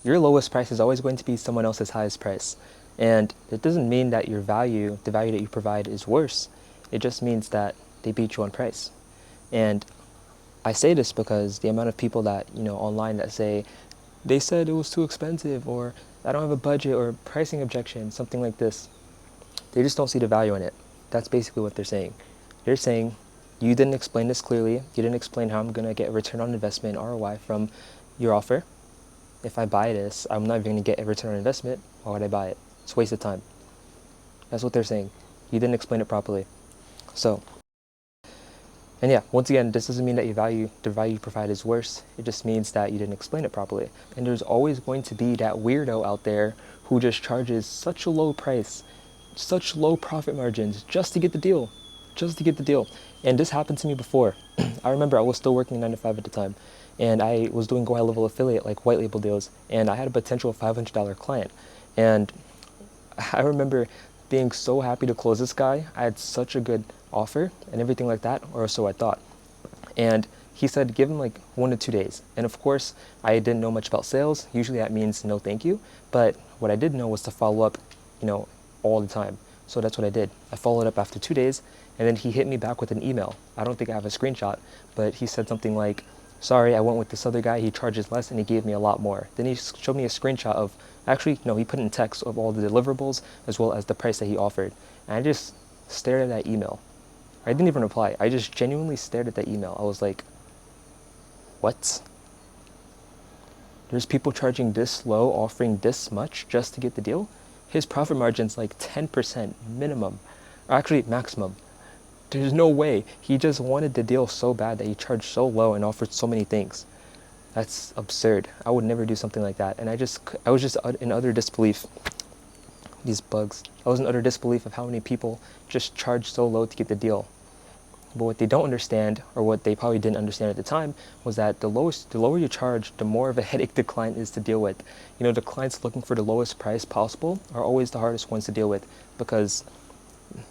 Your lowest price is always going to be someone else's highest price. And it doesn't mean that your value, the value that you provide, is worse. It just means that they beat you on price. And I say this because the amount of people that, online that say, they said it was too expensive, or I don't have a budget, or pricing objection, something like this, they just don't see the value in it. That's basically what they're saying. They're saying, you didn't explain this clearly. You didn't explain how I'm going to get a return on investment, ROI, from your offer. If I buy this, I'm not even going to get a return on investment. Why would I buy it? It's a waste of time. That's what they're saying. You didn't explain it properly. So, and yeah, once again, this doesn't mean that the value you provide is worse. It just means that you didn't explain it properly. And there's always going to be that weirdo out there who just charges such a low price, such low profit margins just to get the deal, just to get the deal. And this happened to me before. I remember I was still working 9 to 5 at the time, and I was doing go high level affiliate, like white label deals, and I had a potential $500 client. And I remember being so happy to close this guy. I had such a good offer and everything like that, or so I thought. And he said, give him like 1 to 2 days. And of course, I didn't know much about sales. Usually that means no thank you. But what I did know was to follow up, all the time. So that's what I did. I followed up after 2 days, and then he hit me back with an email. I don't think I have a screenshot, but he said something like, sorry, I went with this other guy, he charges less and he gave me a lot more. Then he showed me a screenshot of, actually, no, he put in text of all the deliverables as well as the price that he offered. And I just stared at that email. I didn't even reply. I just genuinely stared at that email. I was like, what? There's people charging this low, offering this much just to get the deal? His profit margin's like 10% minimum, or actually maximum. There's no way. He just wanted the deal so bad that he charged so low and offered so many things. That's absurd. I would never do something like that. And I was just in utter disbelief. These bugs. I was in utter disbelief of how many people just charge so low to get the deal. But what they don't understand, or what they probably didn't understand at the time, was that the lower you charge, the more of a headache the client is to deal with. The clients looking for the lowest price possible are always the hardest ones to deal with, because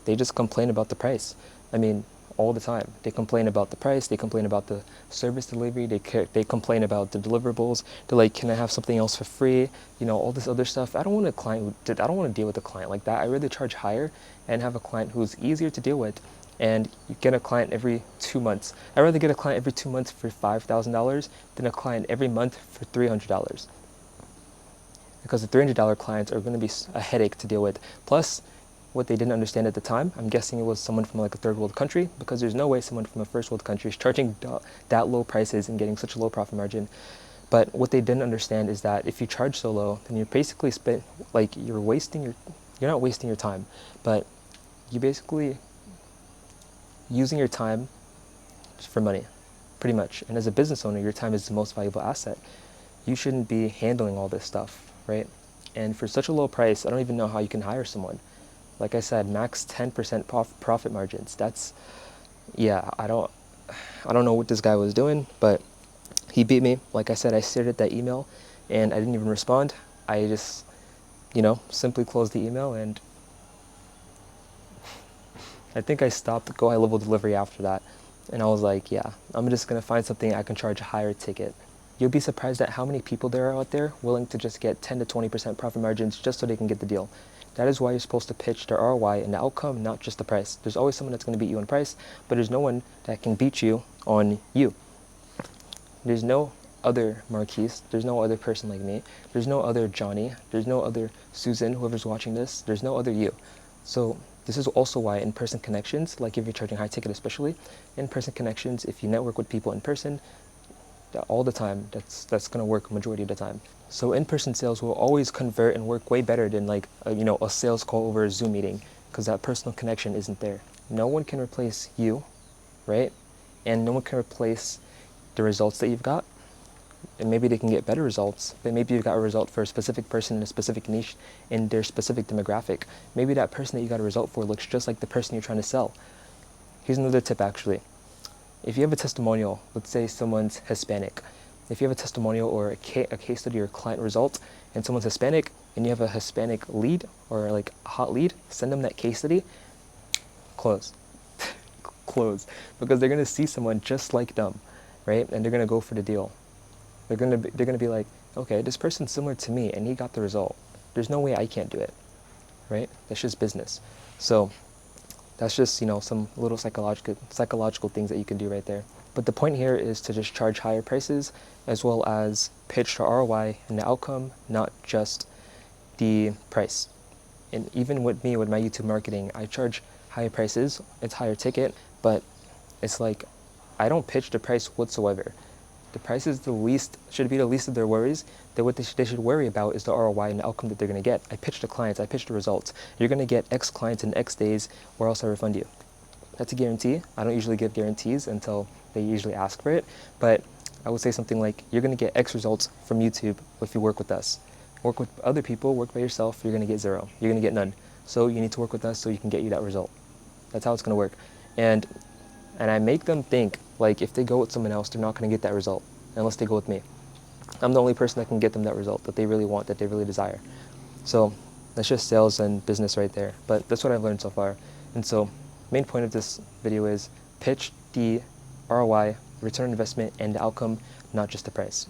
they just complain about the price. I mean, all the time. They complain about the price, they complain about the service delivery, they complain about the deliverables. They're like, can I have something else for free? All this other stuff. I don't want I don't want to deal with a client like that. I rather charge higher and have a client who's easier to deal with, and you get a client every 2 months. I'd rather get a client every 2 months for $5,000 than a client every month for $300. Because the $300 clients are going to be a headache to deal with. Plus, what they didn't understand at the time, I'm guessing it was someone from like a third world country, because there's no way someone from a first world country is charging that low prices and getting such a low profit margin. But what they didn't understand is that if you charge so low, then you're basically you're not wasting your time, but you're basically using your time just for money, pretty much. And as a business owner, your time is the most valuable asset. You shouldn't be handling all this stuff, right? And for such a low price, I don't even know how you can hire someone. Like I said, max 10% profit margins. That's, yeah, I don't know what this guy was doing, but he beat me. Like I said, I stared at that email and I didn't even respond. I just, simply closed the email, and I think I stopped Go High Level Delivery after that. And I was like, yeah, I'm just going to find something I can charge a higher ticket. You'll be surprised at how many people there are out there willing to just get 10 to 20% profit margins just so they can get the deal. That is why you're supposed to pitch the ROI and the outcome, not just the price. There's always someone that's going to beat you on price, but there's no one that can beat you on you. There's no other Marquise. There's no other person like me. There's no other Johnny. There's no other Susan, whoever's watching this. There's no other you. So this is also why in-person connections, like if you're charging high ticket especially, in-person connections, if you network with people in person, all the time, that's going to work majority of the time. So in-person sales will always convert and work way better than like a sales call over a Zoom meeting, because that personal connection isn't there. No one can replace you, right? And no one can replace the results that you've got. And maybe they can get better results, but maybe you've got a result for a specific person in a specific niche in their specific demographic. Maybe that person that you got a result for looks just like the person you're trying to sell. Here's another tip actually. If you have a testimonial, let's say someone's Hispanic. If you have a testimonial or a case study or client result and someone's Hispanic and you have a Hispanic lead or like a hot lead, send them that case study, close. Close. Because they're going to see someone just like them, right? And they're going to go for the deal. They're going to be like, okay, this person's similar to me and he got the result. There's no way I can't do it, right? That's just business. So that's just, some little psychological things that you can do right there. But the point here is to just charge higher prices as well as pitch the ROI and the outcome, not just the price. And even with me, with my YouTube marketing, I charge higher prices. It's higher ticket, but it's like I don't pitch the price whatsoever. The price is should be the least of their worries. That what they should worry about is the ROI and the outcome that they're going to get. I pitch the clients, I pitch the results. You're going to get X clients in X days, or else I refund you. That's a guarantee. I don't usually give guarantees until they usually ask for it, but I would say something like, you're going to get X results from YouTube if you work with us. Work with other people, work by yourself, you're going to get zero. You're going to get none. So you need to work with us so you can get you that result. That's how it's going to work. And I make them think, like, if they go with someone else, they're not going to get that result unless they go with me. I'm the only person that can get them that result that they really want, that they really desire. So that's just sales and business right there. But that's what I've learned so far. And so main point of this video is pitch the ROI, return on investment, and the outcome, not just the price.